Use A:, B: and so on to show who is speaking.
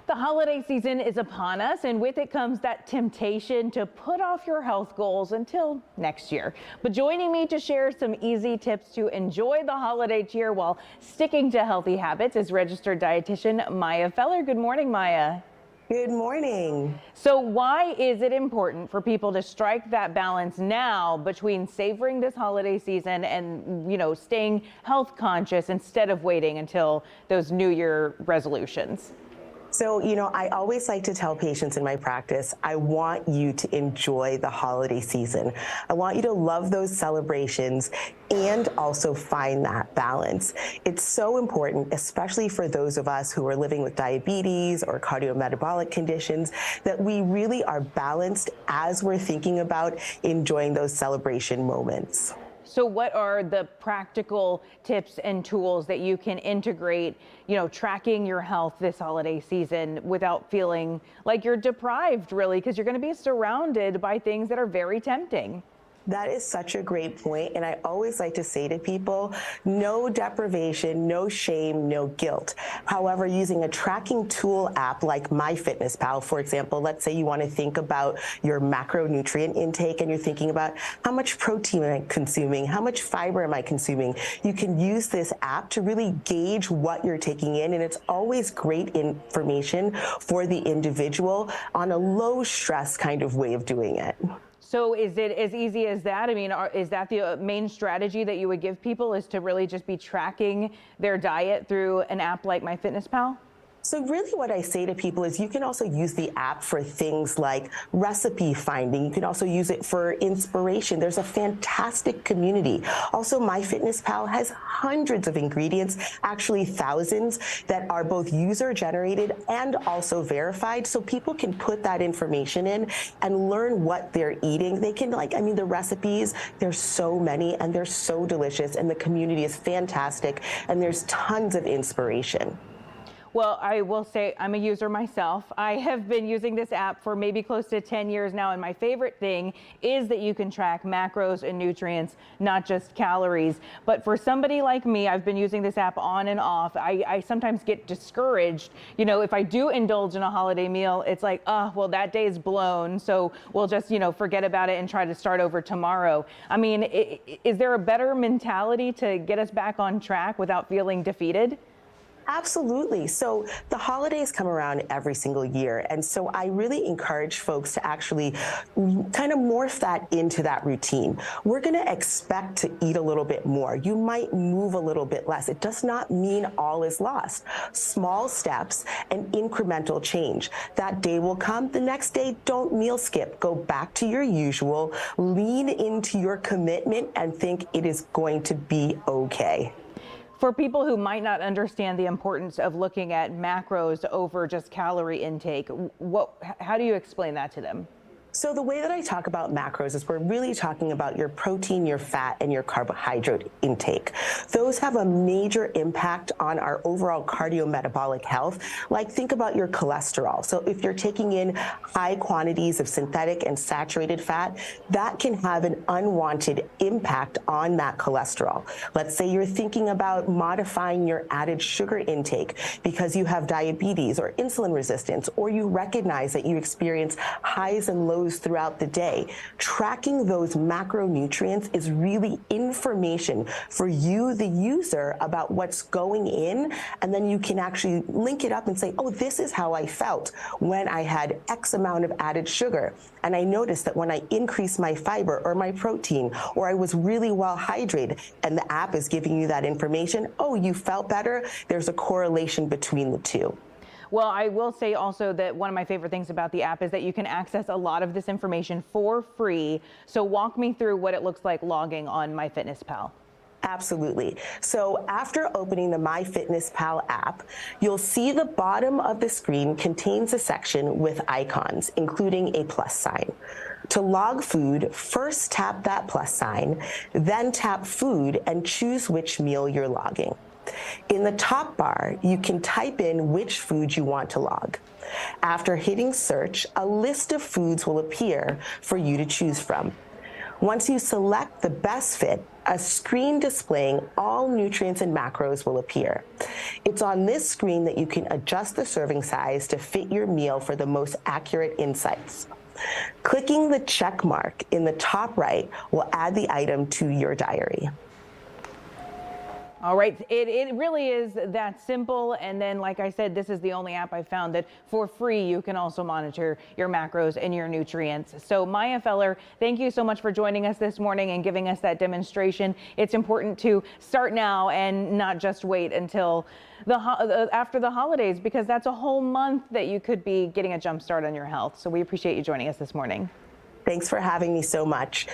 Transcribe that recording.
A: The holiday season is upon us, and with it comes that temptation to put off your health goals until next year. But joining me to share some easy tips to enjoy the holiday cheer while sticking to healthy habits is registered dietitian Maya Feller. Good morning, Maya.
B: Good morning.
A: So why is it important for people to strike that balance now between savoring this holiday season and, staying health conscious instead of waiting until those New Year resolutions?
B: So, I always like to tell patients in my practice, I want you to enjoy the holiday season. I want you to love those celebrations and also find that balance. It's so important, especially for those of us who are living with diabetes or cardiometabolic conditions, that we really are balanced as we're thinking about enjoying those celebration moments.
A: So what are the practical tips and tools that you can integrate, tracking your health this holiday season without feeling like you're deprived, really, because you're going to be surrounded by things that are very tempting?
B: That is such a great point, and I always like to say to people, no deprivation, no shame, no guilt. However, using a tracking tool app like MyFitnessPal, for example, let's say you want to think about your macronutrient intake and you're thinking about how much protein am I consuming, how much fiber am I consuming. You can use this app to really gauge what you're taking in, and it's always great information for the individual on a low stress kind of way of doing it.
A: So is it as easy as that? I mean, is that the main strategy that you would give people, is to really just be tracking their diet through an app like MyFitnessPal?
B: So really what I say to people is you can also use the app for things like recipe finding. You can also use it for inspiration. There's a fantastic community. Also, MyFitnessPal has hundreds of ingredients, actually thousands, that are both user generated and also verified. So people can put that information in and learn what they're eating. They can the recipes, there's so many and they're so delicious, and the community is fantastic, and there's tons of inspiration.
A: Well, I will say I'm a user myself. I have been using this app for maybe close to 10 years now, and my favorite thing is that you can track macros and nutrients, not just calories. But for somebody like me, I've been using this app on and off. I sometimes get discouraged. If I do indulge in a holiday meal, it's like, oh, well, that day is blown, so we'll just, forget about it and try to start over tomorrow. I mean, is there a better mentality to get us back on track without feeling defeated?
B: Absolutely. So the holidays come around every single year. And so I really encourage folks to actually kind of morph that into that routine. We're going to expect to eat a little bit more. You might move a little bit less. It does not mean all is lost. Small steps and incremental change. That day will come. The next day, don't meal skip. Go back to your usual. Lean into your commitment and think it is going to be okay.
A: For people who might not understand the importance of looking at macros over just calorie intake, how do you explain that to them?
B: So the way that I talk about macros is we're really talking about your protein, your fat, and your carbohydrate intake. Those have a major impact on our overall cardiometabolic health. Like, think about your cholesterol. So if you're taking in high quantities of synthetic and saturated fat, that can have an unwanted impact on that cholesterol. Let's say you're thinking about modifying your added sugar intake because you have diabetes or insulin resistance, or you recognize that you experience highs and lows throughout the day. Tracking those macronutrients is really information for you, the user, about what's going in, and then you can actually link it up and say, oh, this is how I felt when I had X amount of added sugar. And I noticed that when I increased my fiber or my protein, or I was really well hydrated, and the app is giving you that information, oh, you felt better. There's a correlation between the two.
A: Well, I will say also that one of my favorite things about the app is that you can access a lot of this information for free. So walk me through what it looks like logging on MyFitnessPal.
B: Absolutely. So after opening the MyFitnessPal app, you'll see the bottom of the screen contains a section with icons, including a plus sign. To log food, first tap that plus sign, then tap food and choose which meal you're logging. In the top bar, you can type in which food you want to log. After hitting search, a list of foods will appear for you to choose from. Once you select the best fit, a screen displaying all nutrients and macros will appear. It's on this screen that you can adjust the serving size to fit your meal for the most accurate insights. Clicking the check mark in the top right will add the item to your diary.
A: All right, it really is that simple. And then, like I said, this is the only app I found that for free you can also monitor your macros and your nutrients. So Maya Feller, thank you so much for joining us this morning and giving us that demonstration. It's important to start now and not just wait until after the holidays, because that's a whole month that you could be getting a jump start on your health. So we appreciate you joining us this morning.
B: Thanks for having me so much.